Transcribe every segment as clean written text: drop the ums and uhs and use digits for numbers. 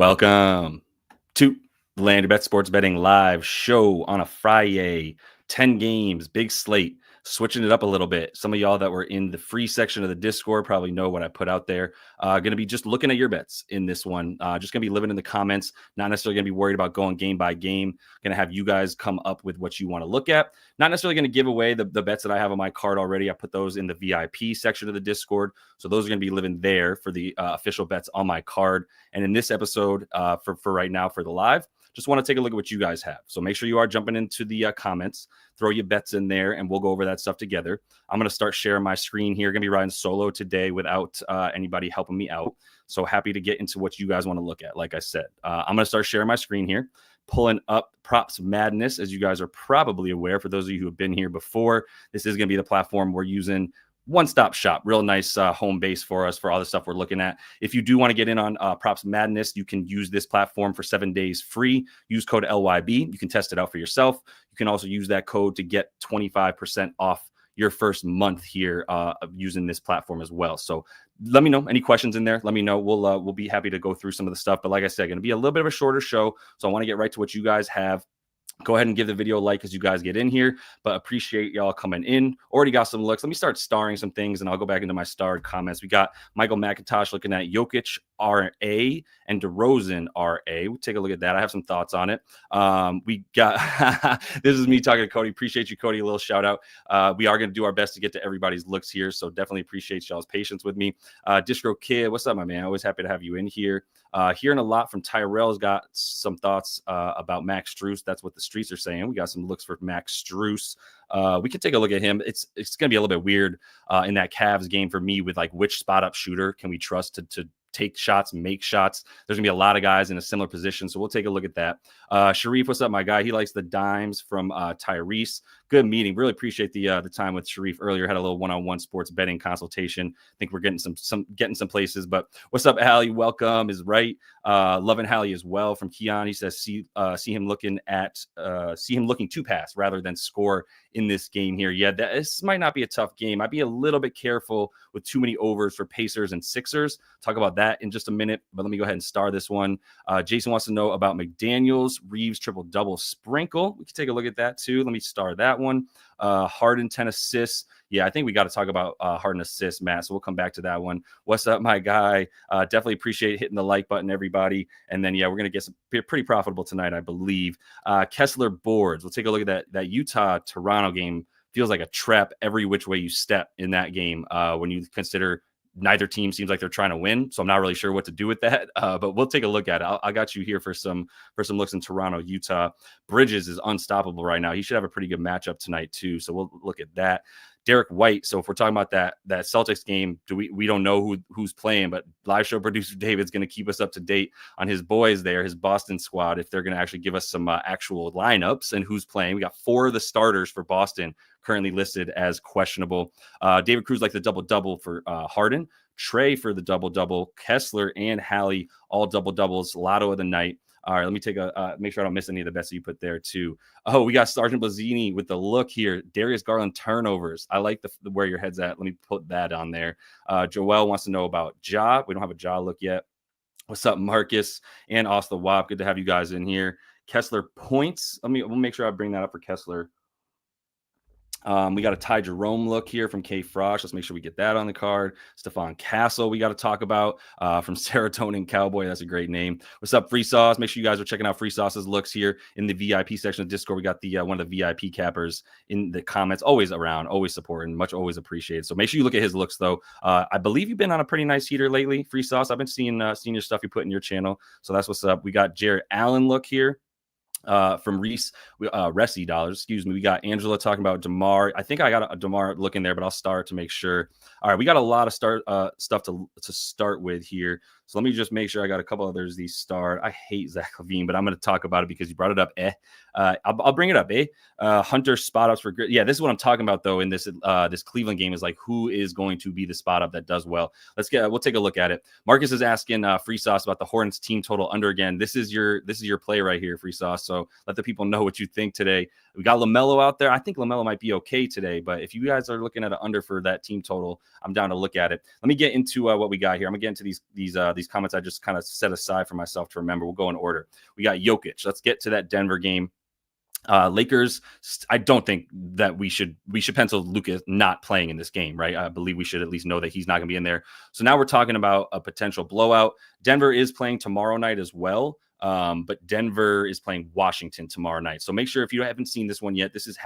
Welcome to Land Your Bet Sports Betting Live show on a Friday. 10 games, big slate, switching it up a little bit. Some of y'all that were in the free section of the Discord probably know what I put out there. Going to be just looking at your bets in this one. Just going to be living in the comments, not necessarily going to be worried about going game by game. Going to have you guys come up with what you want to look at. Not necessarily going to give away the bets that I have on my card already. I put those in the VIP section of the Discord. So those are going to be living there for the official bets on my card. And in this episode, for right now, for the live, just want to take a look at what you guys have. So make sure you are jumping into the comments, throw your bets in there, and we'll go over that stuff together. I'm going to start sharing my screen here. Going to be riding solo today without anybody helping me out. So happy to get into what you guys want to look at. Like I said, I'm going to start sharing my screen here, pulling up Props Madness. As you guys are probably aware, for those of you who have been here before, this is going to be the platform we're using. One-stop shop, real nice home base for us for all the stuff we're looking at. If you do want to get in on Props Madness, you can use this platform for 7 days free. Use code LYB. You can test it out for yourself. You can also use that code to get 25% off your first month here of using this platform as well. So let me know any questions in there. Let me know. We'll be happy to go through some of the stuff. But like I said, going to be a little bit of a shorter show. So I want to get right to what you guys have. Go ahead and give the video a like as you guys get in here, but appreciate y'all coming in. Already got some looks. Let me start starring some things, and I'll go back into my starred comments. We got Michael McIntosh looking at Jokic RA and DeRozan RA. We'll take a look at that. I have some thoughts on it. We got this is me talking to Cody. Appreciate you, Cody. A little shout out. We are going to do our best to get to everybody's looks here, so definitely appreciate y'all's patience with me. Distro Kid, what's up, my man? Always happy to have you in here. Hearing a lot from Tyrell's got some thoughts about Max Strus. That's what the streets are saying. We got some looks for Max Strus. We can take a look at him. It's going to be a little bit weird in that Cavs game for me with like which spot up shooter can we trust to take shots, make shots. There's gonna be a lot of guys in a similar position, so we'll take a look at that. Sharif, what's up, my guy? He likes the dimes from Tyrese. Good meeting. Really appreciate the time with Sharif earlier. Had a little one-on-one sports betting consultation. I think we're getting some places. But what's up, Hallie? Welcome is right. Loving Hallie as well from Keon. He says see him looking to pass rather than score in this game here. Yeah, this might not be a tough game. I'd be a little bit careful with too many overs for Pacers and Sixers. Talk about that in just a minute, but let me go ahead and star this one. Jason wants to know about McDaniels, Reeves triple-double sprinkle. We can take a look at that too. Let me star that one. Harden 10 assists. Yeah, I think we got to talk about Harden assists, Matt, so we'll come back to that one. What's up, my guy? Definitely appreciate hitting the like button, everybody. And then, yeah, we're going to get pretty profitable tonight, I believe. Kessler boards. We'll take a look at that Utah-Toronto game. Feels like a trap every which way you step in that game when you consider neither team seems like they're trying to win, so I'm not really sure what to do with that. But we'll take a look at it. I got you here for some looks in Toronto, Utah. Bridges is unstoppable right now. He should have a pretty good matchup tonight too. So we'll look at that. Derek White. So if we're talking about that Celtics game, we don't know who's playing, but live show producer David's going to keep us up to date on his boys there, his Boston squad, if they're going to actually give us some actual lineups and who's playing. We got 4 of the starters for Boston currently listed as questionable. David Cruz like the double-double for Harden. Trey for the double-double. Kessler and Hallie all double-doubles. Lotto of the night. All right, let me take make sure I don't miss any of the bets that you put there too. Oh, we got Sergeant Blazzini with the look here. Darius Garland turnovers. I like the where your head's at. Let me put that on there. Joel wants to know about Ja. We don't have a Ja look yet. What's up, Marcus and Austin Wop? Good to have you guys in here. Kessler points. We'll make sure I bring that up for Kessler. We got a Ty Jerome look here from K Frosh. Let's make sure we get that on the card. Stephon Castle, we got to talk about from Serotonin Cowboy. That's a great name. What's up, Free Sauce? Make sure you guys are checking out Free Sauce's looks here in the VIP section of Discord. We got the one of the VIP cappers in the comments. Always around, always supporting, much always appreciated. So make sure you look at his looks though. I believe you've been on a pretty nice heater lately, Free Sauce. I've been seeing your stuff you put in your channel. So that's what's up. We got Jared Allen look here. From Resi dollars, excuse me. We got Angela talking about DeMar. I think I got a DeMar look in there, but I'll start to make sure. All right, we got a lot of stuff to start with here. So let me just make sure I got a couple others these start. I hate Zach LaVine, but I'm going to talk about it because you brought it up. I'll bring it up. Hunter spot ups for yeah. This is what I'm talking about though. In this Cleveland game is like who is going to be the spot up that does well. We'll take a look at it. Marcus is asking Free Sauce about the Hornets team total under again. This is your play right here, Free Sauce. So let the people know what you think today. We got LaMelo out there. I think LaMelo might be okay today, but if you guys are looking at an under for that team total, I'm down to look at it. Let me get into what we got here. I'm gonna get into these comments I just kind of set aside for myself to remember. We'll go in order. We got Jokic. Let's get to that Denver game. Lakers, I don't think that we should pencil Luka not playing in this game, right? I believe we should at least know that he's not going to be in there. So now we're talking about a potential blowout. Denver is playing tomorrow night as well. But Denver is playing Washington tomorrow night. So make sure, if you haven't seen this one yet, this is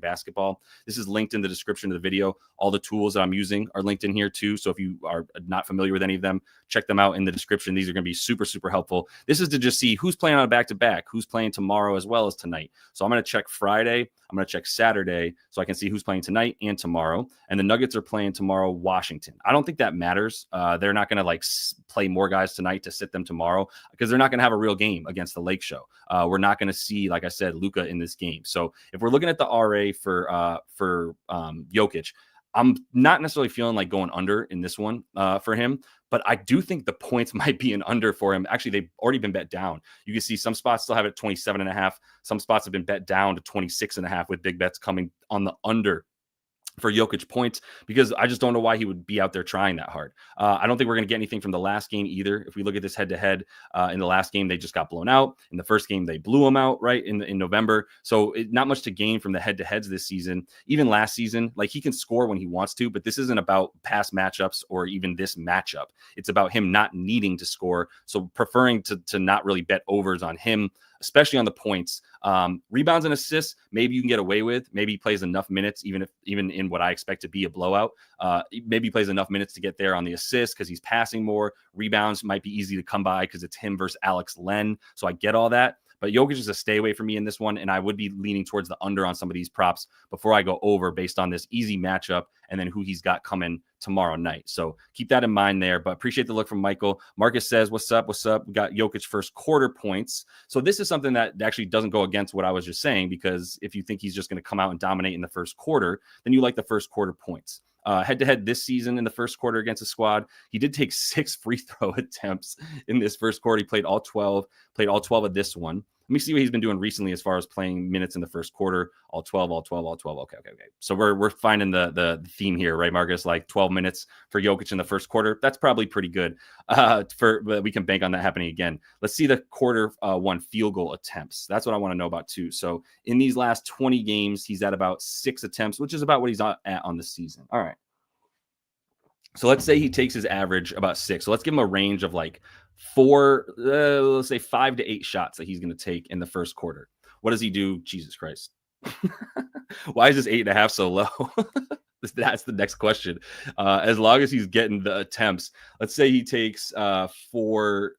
#basketball. This is linked in the description of the video. All the tools that I'm using are linked in here too. So if you are not familiar with any of them, check them out in the description. These are going to be super, super helpful. This is to just see who's playing on a back-to-back, who's playing tomorrow as well as tonight. So I'm going to check Friday. I'm going to check Saturday so I can see who's playing tonight and tomorrow. And the Nuggets are playing tomorrow, Washington. I don't think that matters. They're not going to play more guys tonight to sit them tomorrow because they're not going to have a real game against the Lake Show. We're not going to see, like I said, Luka in this game. So if we're looking at the RA for Jokic, I'm not necessarily feeling like going under in this one for him, but I do think the points might be an under for him. Actually, they've already been bet down. You can see some spots still have it 27.5. Some spots have been bet down to 26.5 with big bets coming on the under for Jokic points, because I just don't know why he would be out there trying that hard. I don't think we're going to get anything from the last game either. If we look at this head-to-head, in the last game, they just got blown out. In the first game, they blew them out, right, in November. So not much to gain from the head-to-heads this season. Even last season, like, he can score when he wants to, but this isn't about past matchups or even this matchup. It's about him not needing to score, so preferring to not really bet overs on him, especially on the points. Rebounds and assists, maybe you can get away with. Maybe he plays enough minutes, even in what I expect to be a blowout. Maybe he plays enough minutes to get there on the assists because he's passing more. Rebounds might be easy to come by because it's him versus Alex Len. So I get all that. But Jokic is a stay away for me in this one, and I would be leaning towards the under on some of these props before I go over based on this easy matchup and then who he's got coming tomorrow night. So keep that in mind there, but appreciate the look from Michael. Marcus says, what's up? What's up? We got Jokic first quarter points. So this is something that actually doesn't go against what I was just saying, because if you think he's just going to come out and dominate in the first quarter, then you like the first quarter points. Head-to-head this season in the first quarter against a squad, he did take 6 free throw attempts in this first quarter. He played all 12 of this one. Let me see what he's been doing recently as far as playing minutes in the first quarter. All 12. Okay. So we're finding the theme here, right, Marcus? Like 12 minutes for Jokic in the first quarter. That's probably pretty good. But we can bank on that happening again. Let's see the quarter one field goal attempts. That's what I want to know about too. So in these last 20 games, he's at about 6 attempts, which is about what he's at on the season. All right. So let's say he takes his average about 6. So let's give him a range of like 4, let's say 5 to 8 shots that he's going to take in the first quarter. What does he do? Jesus Christ. Why is this 8.5 so low? That's the next question. As long as he's getting the attempts, let's say he takes 4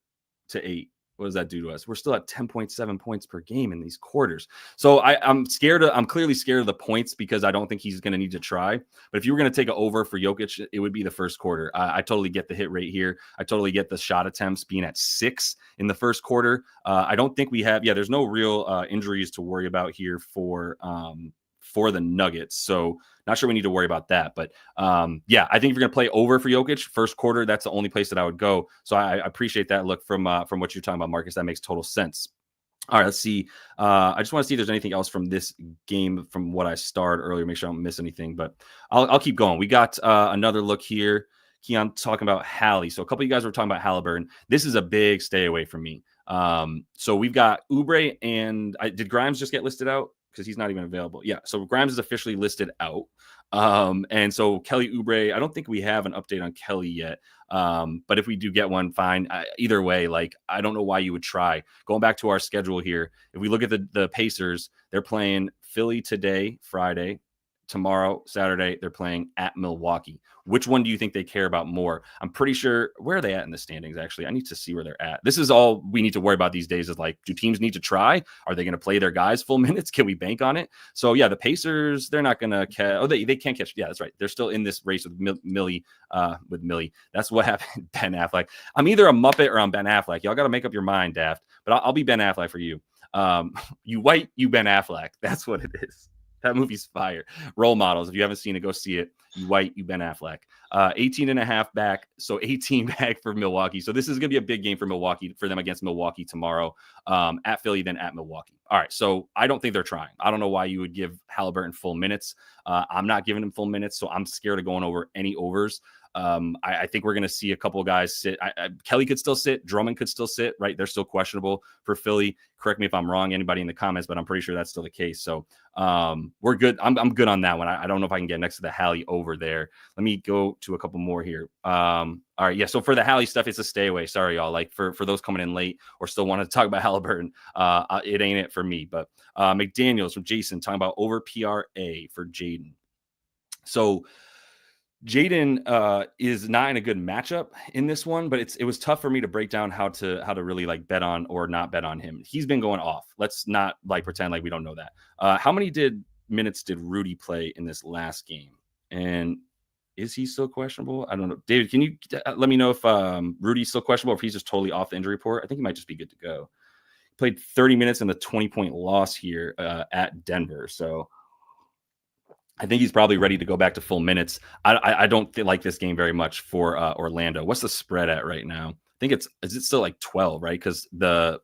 to 8. What does that do to us? We're still at 10.7 points per game in these quarters. So I'm clearly scared of the points because I don't think he's going to need to try. But if you were going to take an over for Jokic, it would be the first quarter. I totally get the hit rate here. I totally get the shot attempts being at 6 in the first quarter. I don't think we have, there's no real injuries to worry about here for the Nuggets. So not sure we need to worry about that. But I think if you're going to play over for Jokic first quarter, that's the only place that I would go. So I appreciate that look from what you're talking about, Marcus. That makes total sense. All right, let's see. I just want to see if there's anything else from this game from what I started earlier. Make sure I don't miss anything, but I'll keep going. We got another look here. Keon talking about Hallie. So a couple of you guys were talking about Halliburton. This is a big stay away from me. So we've got Oubre and did Grimes just get listed out? Because he's not even available. Yeah, so Grimes is officially listed out. And so Kelly Oubre, I don't think we have an update on Kelly yet. But if we do get one, fine. Either way, like, I don't know why you would try. Going back to our schedule here, if we look at the Pacers, they're playing Philly today, Friday. Tomorrow, Saturday, they're playing at Milwaukee. Which one do you think they care about more? I'm pretty sure, where are they at in the standings, actually? I need to see where they're at. This is all we need to worry about these days is, like, do teams need to try? Are they going to play their guys full minutes? Can we bank on it? So, the Pacers, they're not going to catch. They can't catch. Yeah, that's right. They're still in this race with Millie. That's what happened, Ben Affleck. I'm either a Muppet or I'm Ben Affleck. Y'all got to make up your mind, Daft. But I'll be Ben Affleck for you. You white, you Ben Affleck. That's what it is. That movie's fire. Role Models. If you haven't seen it, go see it. You white, you Ben Affleck. 18 and a half back. So 18 back for Milwaukee. So this is going to be a big game for Milwaukee, for them against Milwaukee tomorrow. At Philly, then at Milwaukee. All right. So I don't think they're trying. I don't know why you would give Halliburton full minutes. I'm not giving him full minutes. So I'm scared of going over any overs. I think we're going to see a couple of guys sit. Kelly could still sit. Drummond could still sit, right? They're still questionable for Philly. Correct me if I'm wrong, anybody in the comments, but I'm pretty sure that's still the case. So we're good. I'm good on that one. I don't know if I can get next to the Hallie over there. Let me go to a couple more here. All right. Yeah. So for the Hallie stuff, it's a stay away. Sorry, y'all. Like for those coming in late or still want to talk about Halliburton, it ain't it for me. But McDaniels from Jason talking about over PRA for Jaden. So Jaden is not in a good matchup in this one, but it was tough for me to break down how to really like bet on or not bet on him. He's been going off. Let's not like pretend like we don't know that. How many minutes did Rudy play in this last game? And is he still questionable? I don't know. David, can you let me know if Rudy's still questionable or if he's just totally off the injury report? I think he might just be good to go. He played 30 minutes in the 20-point loss here at Denver. So I think he's probably ready to go back to full minutes. I don't like this game very much for Orlando. What's the spread at right now? I think is it still like 12, right? Because the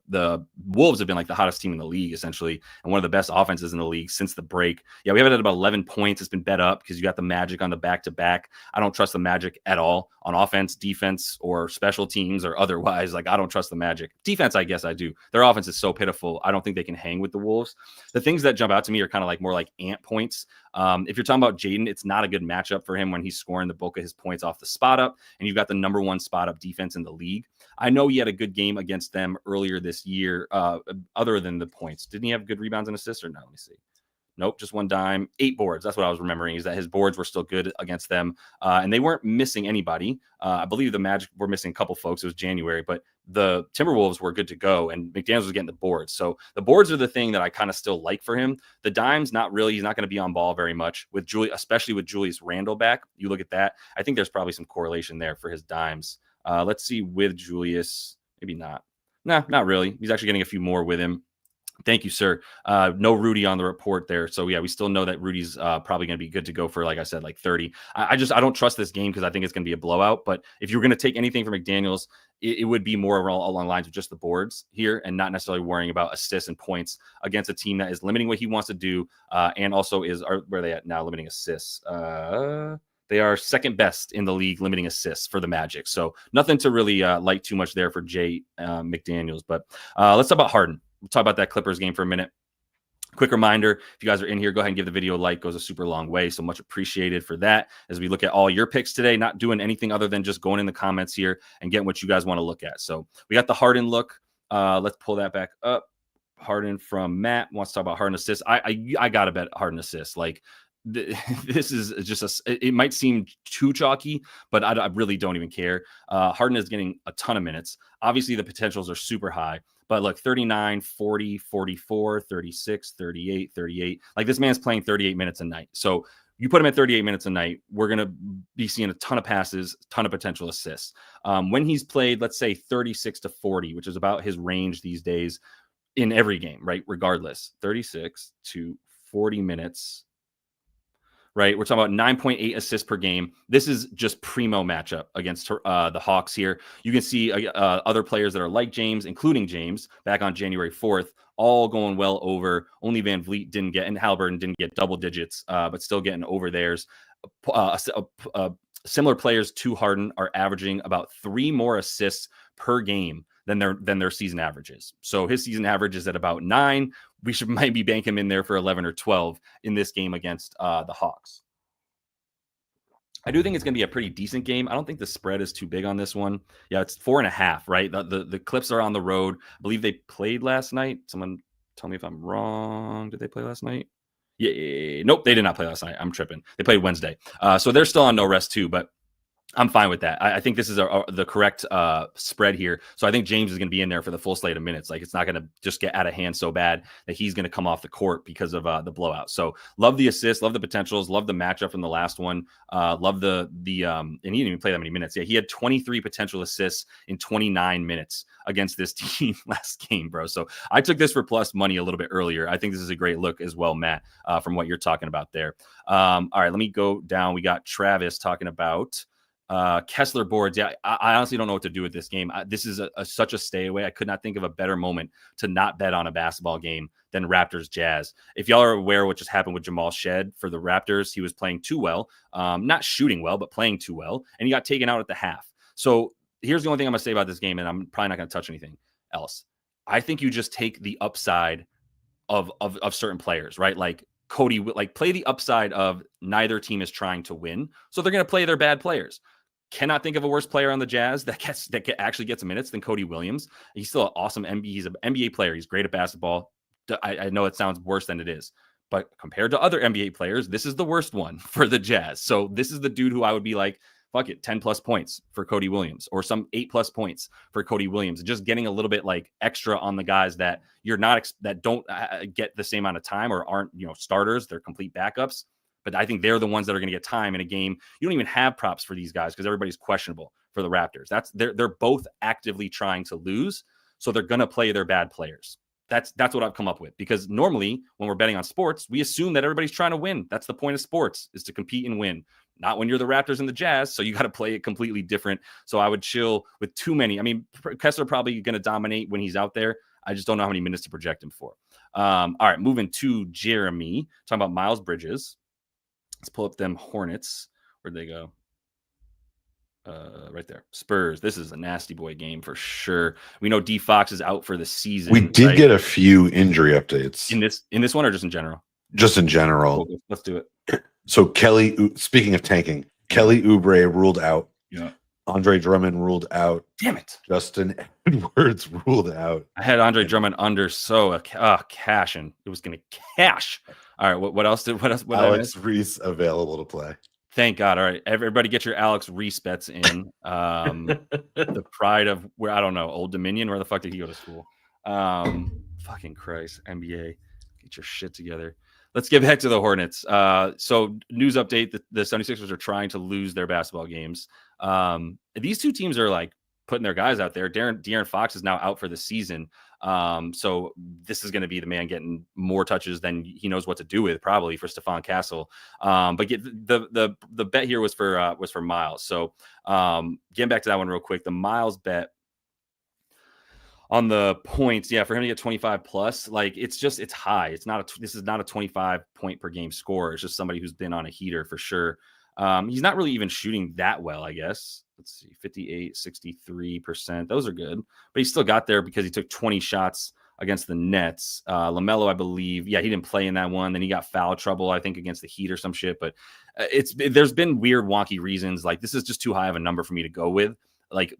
Wolves have been like the hottest team in the league, essentially, and one of the best offenses in the league since the break. Yeah, we have it at about 11 points. It's been bet up because you got the Magic on the back-to-back. I don't trust the Magic at all on offense, defense, or special teams or otherwise. Like, I don't trust the Magic. Defense, I guess I do. Their offense is so pitiful. I don't think they can hang with the Wolves. The things that jump out to me are kind of like more like ant points. If you're talking about Jaden, it's not a good matchup for him when he's scoring the bulk of his points off the spot up, and you've got the number one spot up defense in the league. I know he had a good game against them earlier this year, other than the points. Didn't he have good rebounds and assists or no? Let me see. Nope, just one dime, 8 boards. That's what I was remembering, is that his boards were still good against them. And they weren't missing anybody. I believe the Magic were missing a couple folks. It was January, but the Timberwolves were good to go, and McDaniels was getting the boards. So the boards are the thing that I kind of still like for him. The dimes, not really. He's not going to be on ball very much with especially with Julius Randle back. You look at that. I think there's probably some correlation there for his dimes. Let's see with Julius. Maybe not. Nah, not really. He's actually getting a few more with him. Thank you, sir. No Rudy on the report there. So, yeah, we still know that Rudy's probably going to be good to go for, like I said, like 30. I don't trust this game because I think it's going to be a blowout. But if you're going to take anything from McDaniels, it would be more along the lines of just the boards here and not necessarily worrying about assists and points against a team that is limiting what he wants to do and also where are they at now, limiting assists. They are second best in the league limiting assists for the Magic. So nothing to really like too much there for Jay McDaniels. But let's talk about Harden. We'll talk about that Clippers game for a minute. Quick reminder, if you guys are in here, go ahead and give the video a like. Goes a super long way, so much appreciated for that. As we look at all your picks today, not doing anything other than just going in the comments here and getting what you guys want to look at. So we got the Harden look. Let's pull that back up. Harden from Matt wants to talk about Harden assists. I got to bet Harden assists. Like, this is just it might seem too chalky, but I really don't even care. Harden is getting a ton of minutes. Obviously, the potentials are super high. But look, 39, 40, 44, 36, 38, 38. Like, this man's playing 38 minutes a night. So you put him at 38 minutes a night, we're going to be seeing a ton of passes, ton of potential assists. When he's played, let's say 36 to 40, which is about his range these days in every game, right? Regardless, 36 to 40 minutes. Right, we're talking about 9.8 assists per game. This is just primo matchup against the Hawks here. You can see other players that are like James, including James, back on January 4th, all going well over. Only Van Vliet didn't get, and Halliburton didn't get double digits, but still getting over theirs. Similar players to Harden are averaging about 3 more assists per game than their season averages. So his season average is at about 9. We might be banking him in there for 11 or 12 in this game against the Hawks. I do think it's going to be a pretty decent game. I don't think the spread is too big on this one. Yeah, it's 4.5, right? The Clips are on the road. I believe they played last night. Someone tell me if I'm wrong. Did they play last night? Yeah. Nope, they did not play last night. I'm tripping. They played Wednesday. So they're still on no rest too, but I'm fine with that. I think this is the correct spread here. So I think James is going to be in there for the full slate of minutes. Like, it's not going to just get out of hand so bad that he's going to come off the court because of the blowout. So love the assists, love the potentials, love the matchup from the last one. Love the and he didn't even play that many minutes. Yeah, he had 23 potential assists in 29 minutes against this team last game, bro. So I took this for plus money a little bit earlier. I think this is a great look as well, Matt, from what you're talking about there. All right, let me go down. We got Travis talking about Kessler boards. Yeah, I honestly don't know what to do with this game. This is such a stay away. I could not think of a better moment to not bet on a basketball game than Raptors Jazz. If y'all are aware what just happened with Jamal Shed for the Raptors, he was playing too well, not shooting well, but playing too well, and he got taken out at the half. So here's the only thing I'm going to say about this game, and I'm probably not going to touch anything else. I think you just take the upside of certain players, right? Like Cody, like play the upside of neither team is trying to win, so they're going to play their bad players. Cannot think of a worse player on the Jazz that actually gets minutes than Cody Williams. He's still an awesome NBA. He's an NBA player. He's great at basketball. I know it sounds worse than it is, but compared to other NBA players, this is the worst one for the Jazz. So this is the dude who I would be like, fuck it, 10 plus points for Cody Williams, or some 8 plus points for Cody Williams. Just getting a little bit like extra on the guys that you're not, that don't get the same amount of time or aren't, starters. They're complete backups. But I think they're the ones that are going to get time in a game. You don't even have props for these guys because everybody's questionable for the Raptors. They're both actively trying to lose, so they're going to play their bad players. That's what I've come up with, because normally when we're betting on sports, we assume that everybody's trying to win. That's the point of sports, is to compete and win. Not when you're the Raptors and the Jazz, so you got to play it completely different. So I would chill with too many. I mean, Kessler probably going to dominate when he's out there. I just don't know how many minutes to project him for. All right, moving to Jeremy, talking about Miles Bridges. Let's pull up them Hornets. Where'd they go? Right there. Spurs. This is a nasty boy game for sure. We know D Fox is out for the season. We did get a few injury updates in this one, or just in general? Just in general. Cool. Let's do it. So Kelly, speaking of tanking, Kelly Oubre ruled out. Yeah. Andre Drummond ruled out. Damn it. Justin Edwards ruled out. I had Andre Drummond under cashing. It was going to cash. All right. What else? What Alex Reese available to play. Thank God. All right. Everybody get your Alex Reese bets in. The pride of where, I don't know, Old Dominion. Where the fuck did he go to school? Fucking Christ. NBA. Get your shit together. Let's get back to the Hornets. So news update, the 76ers are trying to lose their basketball games. These two teams are like putting their guys out there. De'Aaron Fox is now out for the season. So this is going to be the man getting more touches than he knows what to do with, probably, for Stephon Castle. But the bet here was for Miles. So getting back to that one real quick, the Miles bet on the points, for him to get 25 plus, like it's high. This is not a 25 point per game score. It's just somebody who's been on a heater for sure. He's not really even shooting that well, I guess. Let's see, 58, 63%. Those are good, but he still got there because he took 20 shots against the Nets. LaMelo, I believe, he didn't play in that one. Then he got foul trouble, I think, against the Heat or some shit. But there's been weird, wonky reasons. Like, this is just too high of a number for me to go with. Like,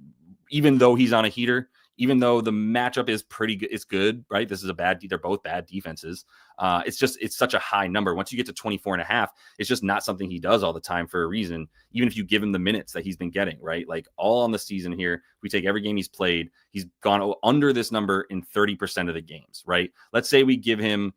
even though he's on a heater, even though the matchup is pretty good, it's good, right? They're both bad defenses. It's such a high number. Once you get to 24.5, it's just not something he does all the time for a reason. Even if you give him the minutes that he's been getting, right? Like, all on the season here, we take every game he's played, he's gone under this number in 30% of the games, right? Let's say we give him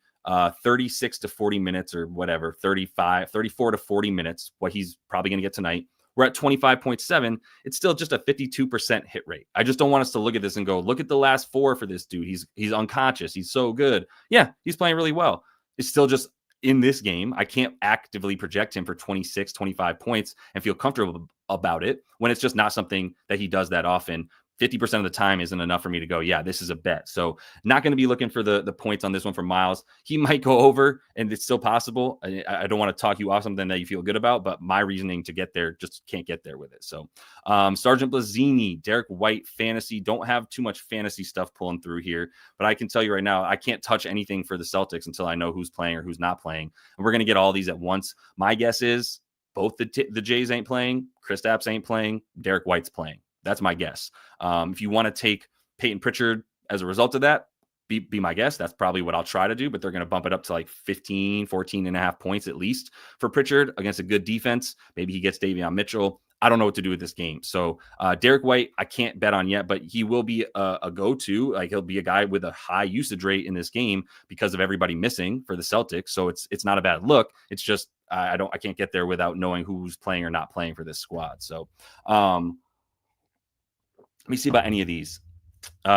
36 to 40 minutes or whatever, 34 to 40 minutes, what he's probably going to get tonight. We're at 25.7. It's still just a 52% hit rate. I just don't want us to look at this and go, look at the last 4 for this dude. He's unconscious. He's so good. Yeah, he's playing really well. It's still just, in this game, I can't actively project him for 26, 25 points and feel comfortable about it when it's just not something that he does that often. 50% of the time isn't enough for me to go, this is a bet. So not going to be looking for the points on this one for Miles. He might go over, and it's still possible. I don't want to talk you off something that you feel good about, but my reasoning to get there just can't get there with it. So Sergeant Blazzini, Derek White, fantasy. Don't have too much fantasy stuff pulling through here, but I can tell you right now, I can't touch anything for the Celtics until I know who's playing or who's not playing. And we're going to get all these at once. My guess is both the Jays ain't playing, Kristaps ain't playing, Derek White's playing. That's my guess. If you want to take Peyton Pritchard as a result of that, be my guess. That's probably what I'll try to do, but they're going to bump it up to like 15, 14 and a half points at least for Pritchard against a good defense. Maybe he gets Davion Mitchell. I don't know what to do with this game. So Derek White, I can't bet on yet, but he will be a go-to. Like, he'll be a guy with a high usage rate in this game because of everybody missing for the Celtics. So it's not a bad look. It's just I can't get there without knowing who's playing or not playing for this squad. So let me see about any of these.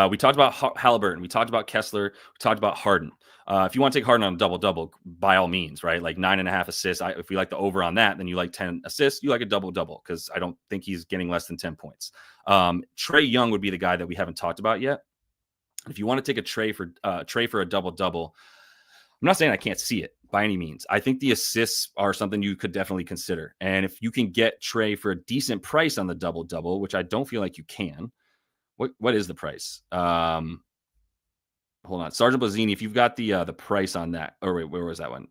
We talked about Halliburton. We talked about Kessler. We talked about Harden. If you want to take Harden on a double-double, by all means, right? Like 9.5 assists. If we like the over on that, then you like 10 assists. You like a double-double because I don't think he's getting less than 10 points. Trae Young would be the guy that we haven't talked about yet. If you want to take a Trae for a double-double, I'm not saying I can't see it by any means. I think the assists are something you could definitely consider. And if you can get Trae for a decent price on the double-double, which I don't feel like you can, what is the price? Hold on, Sergeant Blazzini. If you've got the price on that, or wait, where was that one?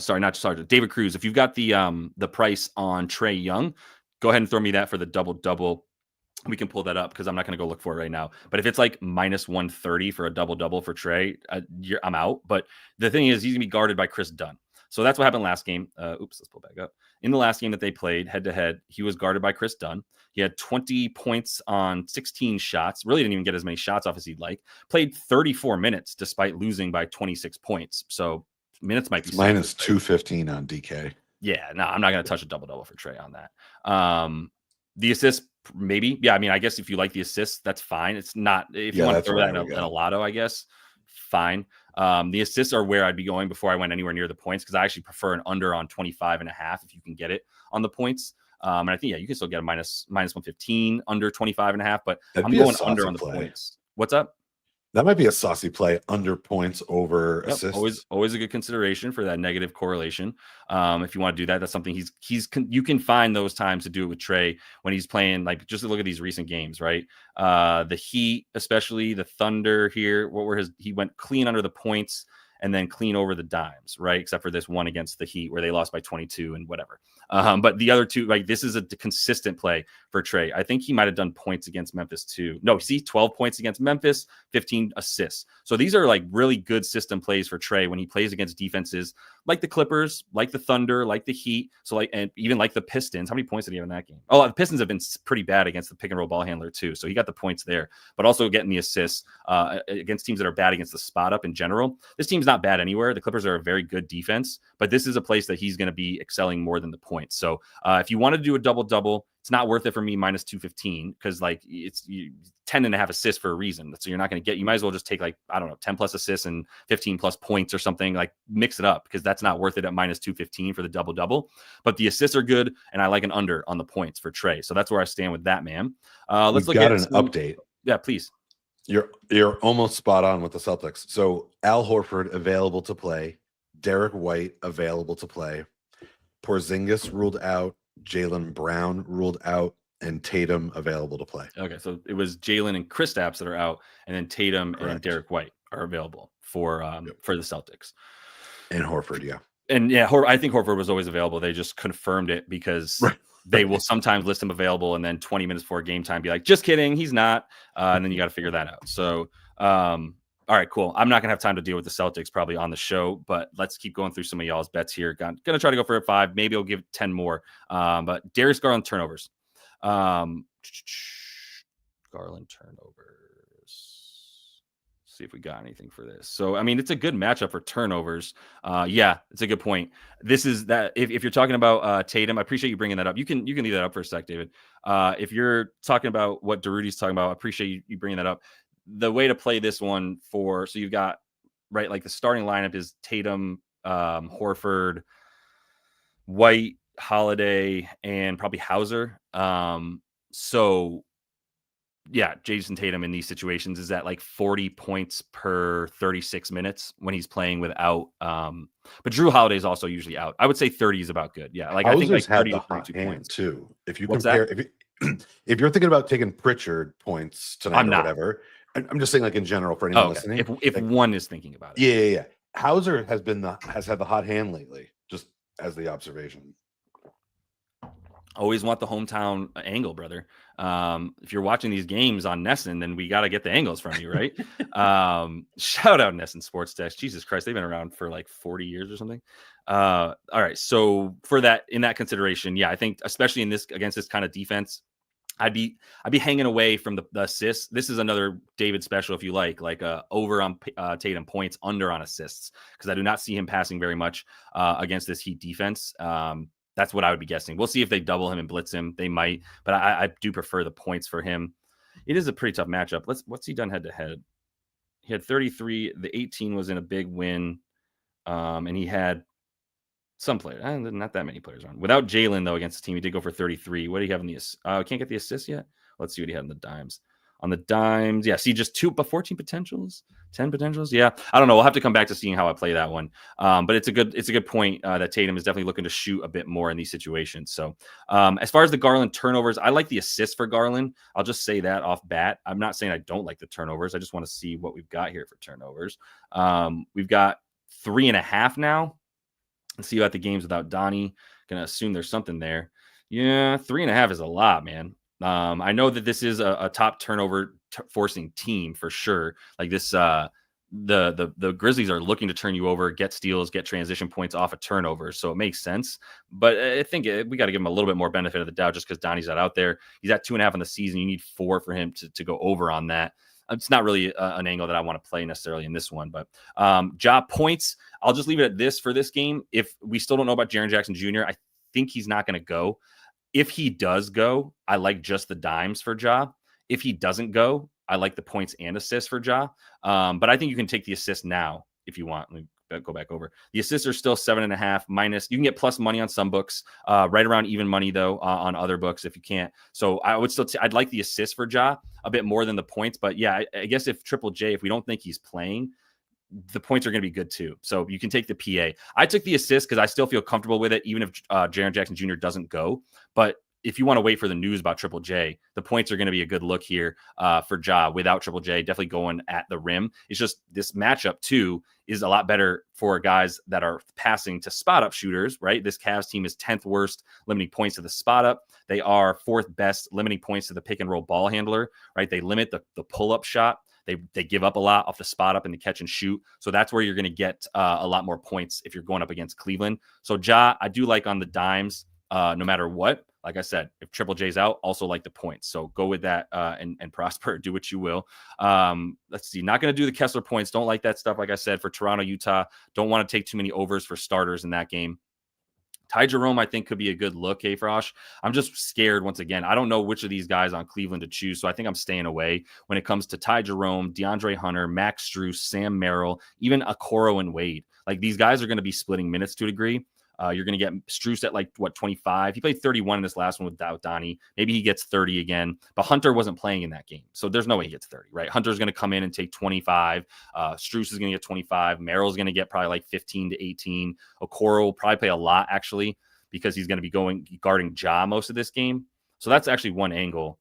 Sorry, not Sergeant. David Cruz. If you've got the price on Trae Young, go ahead and throw me that for the double-double. We can pull that up because I'm not going to go look for it right now. But if it's like minus 130 for a double-double for Trae, I'm out. But the thing is, he's going to be guarded by Chris Dunn. So that's what happened last game. Let's pull back up. In the last game that they played head-to-head, he was guarded by Chris Dunn. He had 20 points on 16 shots. Really didn't even get as many shots off as he'd like. Played 34 minutes despite losing by 26 points. So minutes might be minus 215 on DK. Yeah, no, I'm not going to touch a double-double for Trae on that. The assists, maybe. Yeah, I mean, I guess if you like the assists, that's fine. It's not, if you want to throw that in a lotto, I guess, fine. The assists are where I'd be going before I went anywhere near the points because I actually prefer an under on 25.5 if you can get it on the points. And I think, yeah, you can still get a minus 115 under 25.5, but I'm going under on the points. What's up? That might be a saucy play, under points over assists. Always a good consideration for that negative correlation. If you want to do that, that's something you can find those times to do it with Trae when he's playing. Like, just look at these recent games, right? The Heat, especially the Thunder here. He went clean under the points and then clean over the dimes, right? Except for this one against the Heat where they lost by 22 and whatever. But the other two, like, this is a consistent play for Trae. I think he might have done points against Memphis too. No, see, 12 points against Memphis, 15 assists. So these are like really good system plays for Trae when he plays against defenses like the Clippers, like the Thunder, like the Heat. So and even like the Pistons. How many points did he have in that game? Oh, the Pistons have been pretty bad against the pick and roll ball handler too. So he got the points there, but also getting the assists against teams that are bad against the spot up in general. This team's not bad anywhere. The Clippers are a very good defense, but this is a place that he's going to be excelling more than the points. So if you want to do a double-double, it's not worth it for me minus 215 because like it's 10.5 assists for a reason. So you're not going to get, you might as well just take like, I don't know, 10 plus assists and 15 plus points or something, like mix it up because that's not worth it at minus 215 for the double-double. But the assists are good and I like an under on the points for Trae. So that's where I stand with that, man. Let's look at an update. Yeah, please. You're almost spot on with the Celtics. So Al Horford available to play, Derek White available to play, Porzingis ruled out, Jaylen Brown ruled out, and Tatum available to play. Okay, so it was Jaylen and Kristaps that are out, and then Tatum and Derek White are available for the Celtics. And Horford, yeah. And yeah, I think Horford was always available. They just confirmed it because they will sometimes list him available, and then 20 minutes before game time be like, just kidding, he's not. And then you got to figure that out. So, all right, cool. I'm not going to have time to deal with the Celtics probably on the show, but let's keep going through some of y'all's bets here. Going to try to go for a 5. Maybe I'll give 10 more. But Darius Garland turnovers. Garland turnovers. See if we got anything for this. So, I mean, it's a good matchup for turnovers. Yeah, it's a good point. This is that if you're talking about Tatum, I appreciate you bringing that up. You can leave that up for a sec, David. If you're talking about what Darudi's talking about, I appreciate you bringing that up. The way to play this one so you've got, right, like the starting lineup is Tatum, Horford, White, Holiday, and probably Hauser. So yeah, Jason Tatum in these situations is at like 40 points per 36 minutes when he's playing without. But Drew Holiday is also usually out. I would say 30 is about good. Yeah, like Hauser's I think like 30 to 32 points too. If you compare, if you're thinking about taking Pritchard points tonight or whatever, I'm just saying like in general for anyone listening. If like, one is thinking about it, yeah. Hauser has had the hot hand lately. Just as the observation. Always want the hometown angle, brother. If you're watching these games on Nesson, then we got to get the angles from you, right? Shout out Nesson Sports Desk. Jesus Christ, they've been around for like 40 years or something. All right. So for that, in that consideration, yeah, I think especially in this against this kind of defense, I'd be hanging away from the assists. This is another David special, if you like over on Tatum points, under on assists, because I do not see him passing very much against this Heat defense. That's what I would be guessing. We'll see if they double him and blitz him. They might, but I do prefer the points for him. It is a pretty tough matchup. What's he done head to head? He had 33. The 18 was in a big win, and he had some players, not that many players on. Without Jalen, though, against the team, he did go for 33. What do you have in the can't get the assist yet? Let's see what he had in the dimes. On the dimes, yeah, see, just 14 potentials, 10 potentials. Yeah, I don't know. We'll have to come back to seeing how I play that one. But it's a good point that Tatum is definitely looking to shoot a bit more in these situations. So as far as the Garland turnovers, I like the assist for Garland. I'll just say that off bat. I'm not saying I don't like the turnovers. I just want to see what we've got here for turnovers. We've got 3.5 now. Let's see about the games without Donnie. Gonna assume there's something there. Yeah, 3.5 is a lot, man. I know that this is a top turnover forcing team for sure. Like this, the Grizzlies are looking to turn you over, get steals, get transition points off a turnover, so it makes sense. But I think we got to give him a little bit more benefit of the doubt just because Donnie's not out there. He's at 2.5 in the season. You need 4 for him to go over on that. It's not really an angle that I want to play necessarily in this one, but job points, I'll just leave it at this for this game. If we still don't know about Jaren Jackson Jr., I think he's not going to go. If he does go, I like just the dimes for Ja. If he doesn't go, I like the points and assists for Ja. But I think you can take the assist now if you want. Let me go back over. The assists are still 7.5 minus. You can get plus money on some books, right around even money though on other books if you can't. So I would still I'd like the assist for Ja a bit more than the points. But yeah, I guess if Triple J, if we don't think he's playing, the points are going to be good too. So you can take the PA. I took the assist because I still feel comfortable with it, even if Jaren Jackson Jr. doesn't go. But if you want to wait for the news about Triple J, the points are going to be a good look here for Ja without Triple J, definitely going at the rim. It's just this matchup too is a lot better for guys that are passing to spot up shooters, right? This Cavs team is 10th worst limiting points to the spot up. They are 4th best limiting points to the pick and roll ball handler, right? They limit the pull up shot. They give up a lot off the spot up and the catch and shoot. So that's where you're going to get a lot more points if you're going up against Cleveland. So Ja, I do like on the dimes no matter what. Like I said, if Triple J's out, also like the points. So go with that and prosper. Do what you will. Let's see. Not going to do the Kessler points. Don't like that stuff. Like I said, for Toronto, Utah, don't want to take too many overs for starters in that game. Ty Jerome, I think, could be a good look, Frosh. I'm just scared once again. I don't know which of these guys on Cleveland to choose, so I think I'm staying away when it comes to Ty Jerome, DeAndre Hunter, Max Strus, Sam Merrill, even Okoro and Wade. Like, these guys are going to be splitting minutes to a degree. You're going to get Strus at 25. He played 31 in this last one without Donnie. Maybe he gets 30 again, but Hunter wasn't playing in that game. So there's no way he gets 30, right? Hunter's going to come in and take 25. Strus is going to get 25. Merrill's going to get probably like 15 to 18. Okoro will probably play a lot actually because he's going to be guarding Ja most of this game. So that's actually one angle.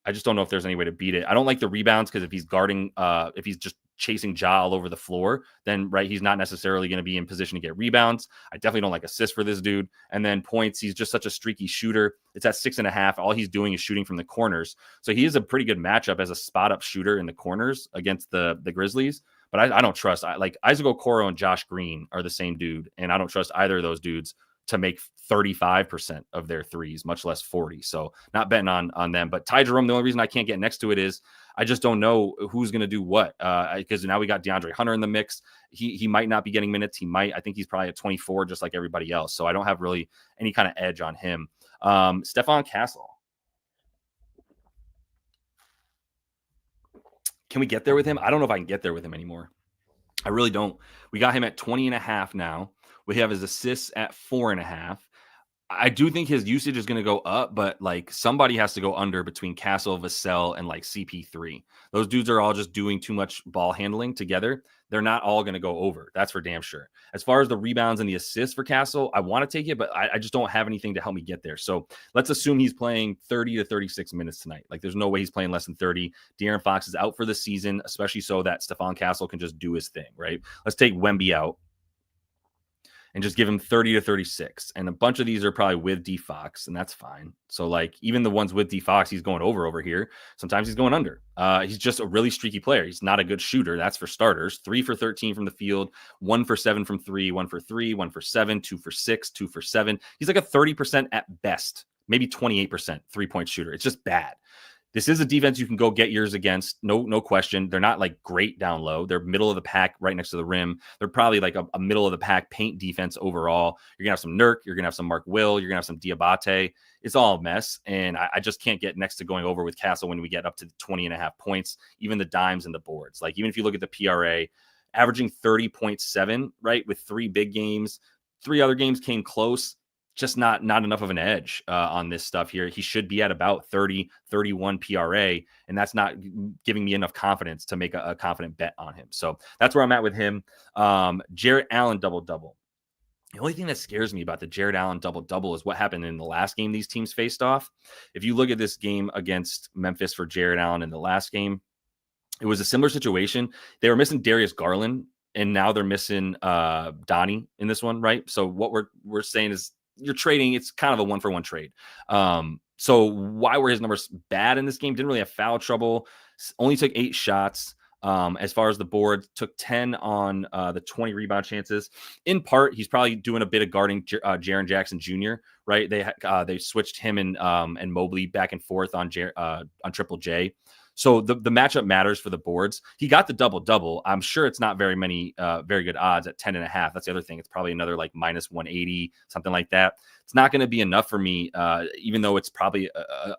I just don't know if there's any way to beat it. I don't like the rebounds because if he's guarding, if he's just chasing Ja all over the floor, then right, he's not necessarily going to be in position to get rebounds. I definitely don't like assists for this dude. And then points, he's just such a streaky shooter. It's at 6.5. All he's doing is shooting from the corners. So he is a pretty good matchup as a spot up shooter in the corners against the Grizzlies. But I don't trust. Like Isaac Okoro and Josh Green are the same dude, and I don't trust either of those dudes to make 35% of their threes, much less 40. So not betting on them. But Ty Jerome, the only reason I can't get next to it is I just don't know who's going to do what. Because now we got DeAndre Hunter in the mix. He might not be getting minutes. He might. I think he's probably at 24, just like everybody else. So I don't have really any kind of edge on him. Stephon Castle. Can we get there with him? I don't know if I can get there with him anymore. I really don't. We got him at 20.5 now. We have his assists at 4.5. I do think his usage is going to go up, but like somebody has to go under between Castle, Vassell, and like CP3. Those dudes are all just doing too much ball handling together. They're not all going to go over. That's for damn sure. As far as the rebounds and the assists for Castle, I want to take it, but I just don't have anything to help me get there. So let's assume he's playing 30 to 36 minutes tonight. Like there's no way he's playing less than 30. De'Aaron Fox is out for the season, especially so that Stephon Castle can just do his thing, right? Let's take Wemby out. and just give him 30 to 36. And a bunch of these are probably with D Fox, and that's fine. So like even the ones with D Fox, he's going over here. Sometimes he's going under. He's just a really streaky player. He's not a good shooter. That's for starters. 3 for 13 from the field, 1 for 7 from 3, 1 for 3, 1 for 7, 2 for 6, 2 for 7. He's like a 30% at best, maybe 28% 3-point shooter. It's just bad. This is a defense you can go get yours against. No question. They're not like great down low. They're middle of the pack right next to the rim. They're probably like a middle of the pack paint defense overall. You're going to have some Nurk. You're going to have some Mark Will. You're going to have some Diabate. It's all a mess. And I just can't get next to going over with Castle when we get up to 20.5 points, even the dimes and the boards. Like even if you look at the PRA, averaging 30.7, right, with 3 big games, 3 other games came close. Just not enough of an edge on this stuff here. He should be at about 30, 31 PRA, and that's not giving me enough confidence to make a confident bet on him. So that's where I'm at with him. Jarrett Allen double-double. The only thing that scares me about the Jarrett Allen double-double is what happened in the last game these teams faced off. If you look at this game against Memphis for Jarrett Allen in the last game, it was a similar situation. They were missing Darius Garland, and now they're missing Donnie in this one, right? So what we're saying is you're trading. It's kind of a 1-for-1 trade. So why were his numbers bad in this game? Didn't really have foul trouble. Only took 8 shots. As far as the board, took 10 on the 20 rebound chances. In part, he's probably doing a bit of guarding Jaren Jackson Jr., right? They switched him and Mobley back and forth on Triple J. So the matchup matters for the boards. He got the double-double. I'm sure it's not very good odds at 10.5. That's the other thing. It's probably another like minus 180, something like that. It's not going to be enough for me, even though it's probably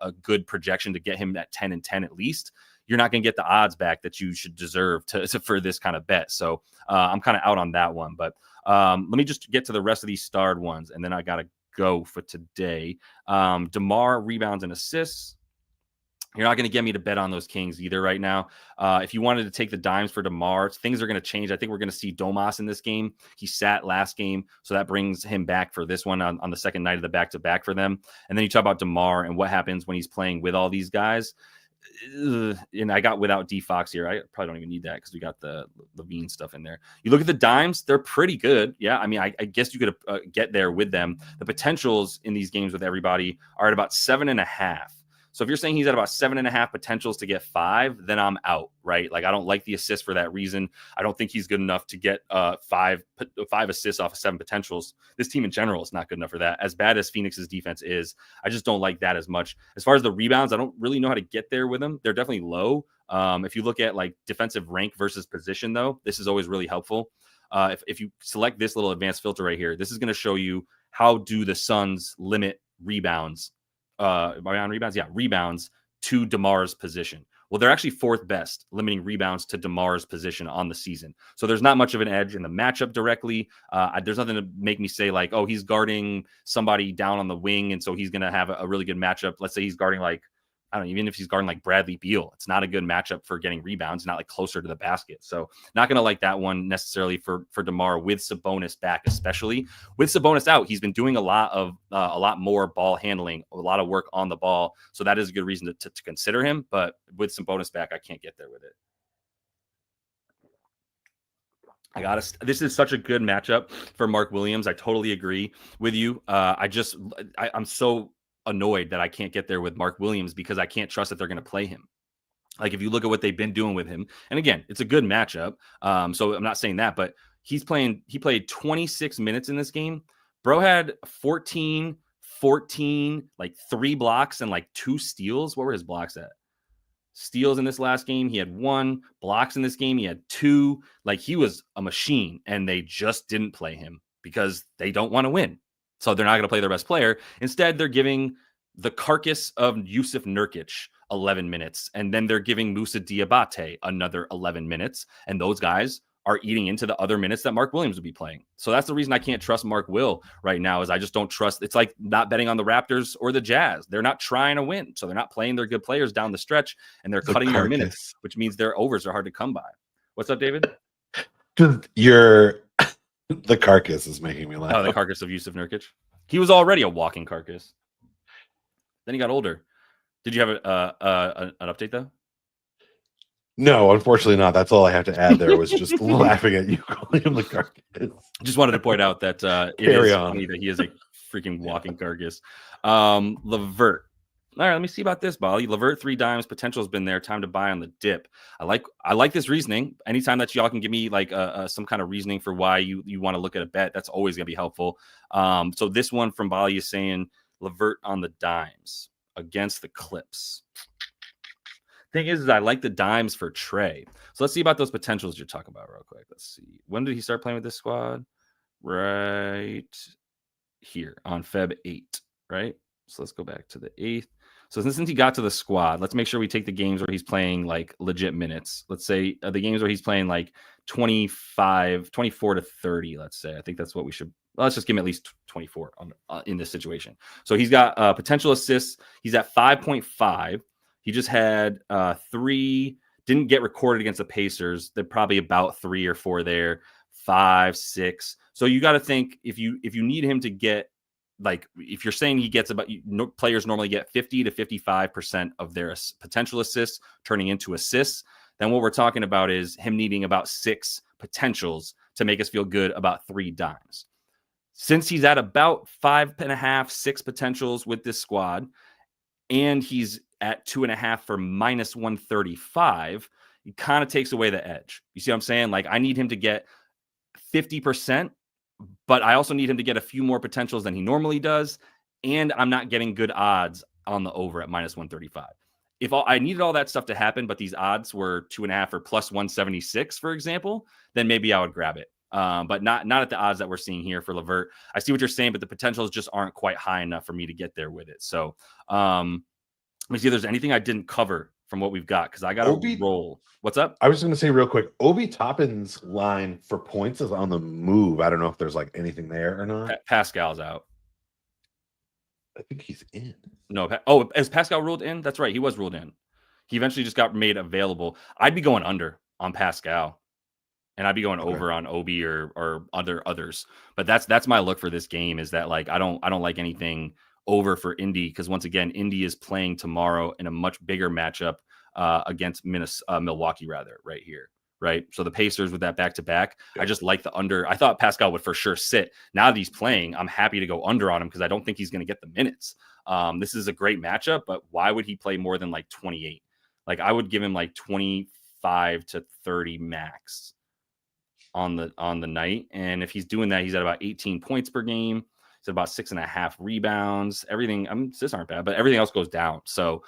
a good projection to get him at 10 and 10 at least. You're not going to get the odds back that you should deserve for this kind of bet. So I'm kind of out on that one. But let me just get to the rest of these starred ones, and then I got to go for today. DeMar rebounds and assists. You're not going to get me to bet on those Kings either right now. If you wanted to take the dimes for DeMar, things are going to change. I think we're going to see Domas in this game. He sat last game, so that brings him back for this one on the second night of the back-to-back for them. And then you talk about DeMar and what happens when he's playing with all these guys. And I got without D Fox here. I probably don't even need that because we got the Levine stuff in there. You look at the dimes, they're pretty good. Yeah, I mean, I guess you could get there with them. The potentials in these games with everybody are at about 7.5. So if you're saying he's at about 7.5 potentials to get 5, then I'm out, right? Like I don't like the assist for that reason. I don't think he's good enough to get 5 assists off of 7 potentials. This team in general is not good enough for that. As bad as Phoenix's defense is, I just don't like that as much. As far as the rebounds, I don't really know how to get there with them. They're definitely low. If you look at like defensive rank versus position, though, this is always really helpful. If you select this little advanced filter right here, this is going to show you how do the Suns limit rebounds. Rebounds to DeMar's position. Well, they're actually 4th best, limiting rebounds to DeMar's position on the season. So there's not much of an edge in the matchup directly. There's nothing to make me say like, oh, he's guarding somebody down on the wing, and so he's going to have a really good matchup. Let's say he's guarding like, I don't know, even if he's guarding like Bradley Beal, it's not a good matchup for getting rebounds, not like closer to the basket. So not going to like that one necessarily for DeMar with Sabonis back, especially with Sabonis out. He's been doing a lot more ball handling, a lot of work on the ball. So that is a good reason to consider him. But with Sabonis back, I can't get there with it. This is such a good matchup for Mark Williams. I totally agree with you. I'm so annoyed that I can't get there with Mark Williams because I can't trust that they're going to play him. Like if you look at what they've been doing with him, and again, it's a good matchup. So I'm not saying that, but he played 26 minutes in this game. Bro had 14, like 3 blocks and like 2 steals. What were his blocks at? Steals in this last game, he had 1. Blocks in this game, he had 2. Like he was a machine, and they just didn't play him because they don't want to win. So they're not going to play their best player. Instead, they're giving the carcass of Jusuf Nurkic 11 minutes, and then they're giving Moussa Diabate another 11 minutes, and those guys are eating into the other minutes that Mark Williams would be playing. So that's the reason I can't trust Mark Will right now is I just don't trust. It's like not betting on the Raptors or the Jazz. They're not trying to win, so they're not playing their good players down the stretch, and they're cutting their minutes, which means their overs are hard to come by. What's up, David? The carcass is making me laugh. Oh, the carcass of Jusuf Nurkic. He was already a walking carcass. Then he got older. Did you have an update though? No, unfortunately not. That's all I have to add there was just laughing at you calling him the carcass. Just wanted to point out that it Carry is on. funny that he is a freaking walking carcass. Levert. All right, let me see about this, Bolly. Levert 3 dimes. Potential has been there. Time to buy on the dip. I like this reasoning. Anytime that y'all can give me like some kind of reasoning for why you want to look at a bet, that's always gonna be helpful. So this one from Bolly is saying Levert on the dimes against the Clips. Thing is I like the dimes for Trey. So let's see about those potentials you're talking about real quick. Let's see. When did he start playing with this squad? Right here on Feb 8, right? So let's go back to the 8th. So since he got to the squad, let's make sure we take the games where he's playing like legit minutes. Let's say the games where he's playing like 24 to 30, let's say. I think that's what we should. Well, let's just give him at least 24 in this situation. So he's got potential assists. He's at 5.5. He just had 3, didn't get recorded against the Pacers. They're probably about 3 or 4 there, 5, 6. So you got to think if you need him to get, like, if you're saying he gets about, players normally get 50 to 55% of their potential assists turning into assists, then what we're talking about is him needing about 6 potentials to make us feel good about 3 dimes. Since he's at about 5.5, 6 potentials with this squad, and he's at 2.5 for minus 135, it kind of takes away the edge. You see what I'm saying? Like, I need him to get 50%, but I also need him to get a few more potentials than he normally does. And I'm not getting good odds on the over at minus 135. If I needed all that stuff to happen, but these odds were 2.5 or plus 176, for example, then maybe I would grab it. But not at the odds that we're seeing here for Levert. I see what you're saying, but the potentials just aren't quite high enough for me to get there with it. So let me see if there's anything I didn't cover from what we've got, because I got to roll. What's up? I was going to say real quick, Obi Toppin's line for points is on the move. I don't know if there's like anything there or not. Pascal's out. I think he's in. No. Is Pascal ruled in? That's right. He was ruled in. He eventually just got made available. I'd be going under on Pascal, and I'd be going over on Obi or others. But that's my look for this game, is that, like, I don't like anything over for Indy, because once again, Indy is playing tomorrow in a much bigger matchup against Milwaukee, right here. Right. So the Pacers with that back-to-back, I just like the under. I thought Pascal would for sure sit. Now that he's playing, I'm happy to go under on him, because I don't think he's going to get the minutes. This is a great matchup, but why would he play more than like 28? Like, I would give him like 25 to 30 max on the night. And if he's doing that, he's at about 18 points per game. He's at about 6.5 rebounds. Everything, assists aren't bad, but everything else goes down. So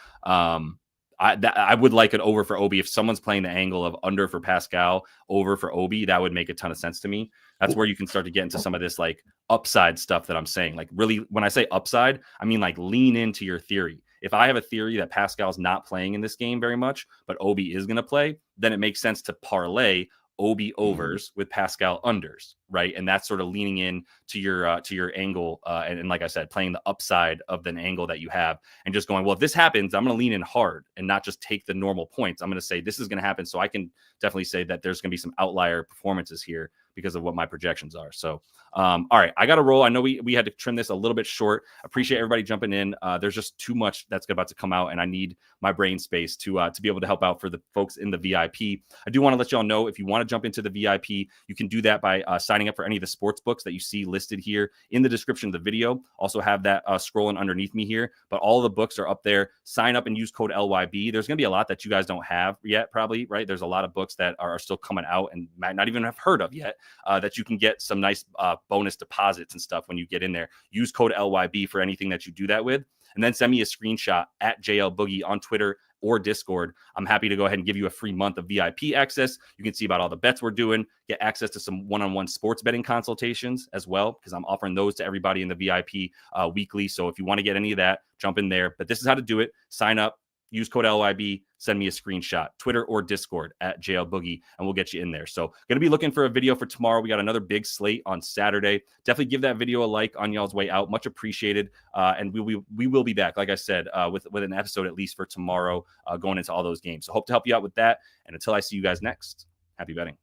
I would like an over for Obi. If someone's playing the angle of under for Pascal, over for Obi, that would make a ton of sense to me. That's where you can start to get into some of this like upside stuff that I'm saying. Like, really, when I say upside, I mean like lean into your theory. If I have a theory that Pascal's not playing in this game very much, but Obi is going to play, then it makes sense to parlay Obi overs with Pascal unders, right? And that's sort of leaning in to your angle, and like I said, playing the upside of the angle that you have, and just going, well, if this happens, I'm going to lean in hard and not just take the normal points. I'm going to say this is going to happen, so I can definitely say that there's going to be some outlier performances here because of what my projections are. So, all right, I got to roll. I know we had to trim this a little bit short. Appreciate everybody jumping in. There's just too much that's about to come out, and I need my brain space to be able to help out for the folks in the VIP. I do want to let y'all know, if you want to jump into the VIP, you can do that by signing up for any of the sports books that you see listed here in the description of the video. Also have that scrolling underneath me here, but all the books are up there. Sign up and use code LYB. There's going to be a lot that you guys don't have yet, probably, right? There's a lot of books that are still coming out and might not even have heard of yet, that you can get some nice bonus deposits and stuff when you get in there. Use code LYB for anything that you do that with, and then send me a screenshot at JL Boogie on Twitter or Discord. I'm happy to go ahead and give you a free month of VIP access. You can see about all the bets we're doing, get access to some one-on-one sports betting consultations as well, because I'm offering those to everybody in the VIP weekly. So if you want to get any of that, jump in there. But this is how to do it. Sign up, use code LYB, send me a screenshot, Twitter or Discord at JL Boogie, and we'll get you in there. So going to be looking for a video for tomorrow. We got another big slate on Saturday. Definitely give that video a like on y'all's way out. Much appreciated. And we will be back, like I said, with an episode at least for tomorrow, going into all those games. So hope to help you out with that. And until I see you guys next, happy betting.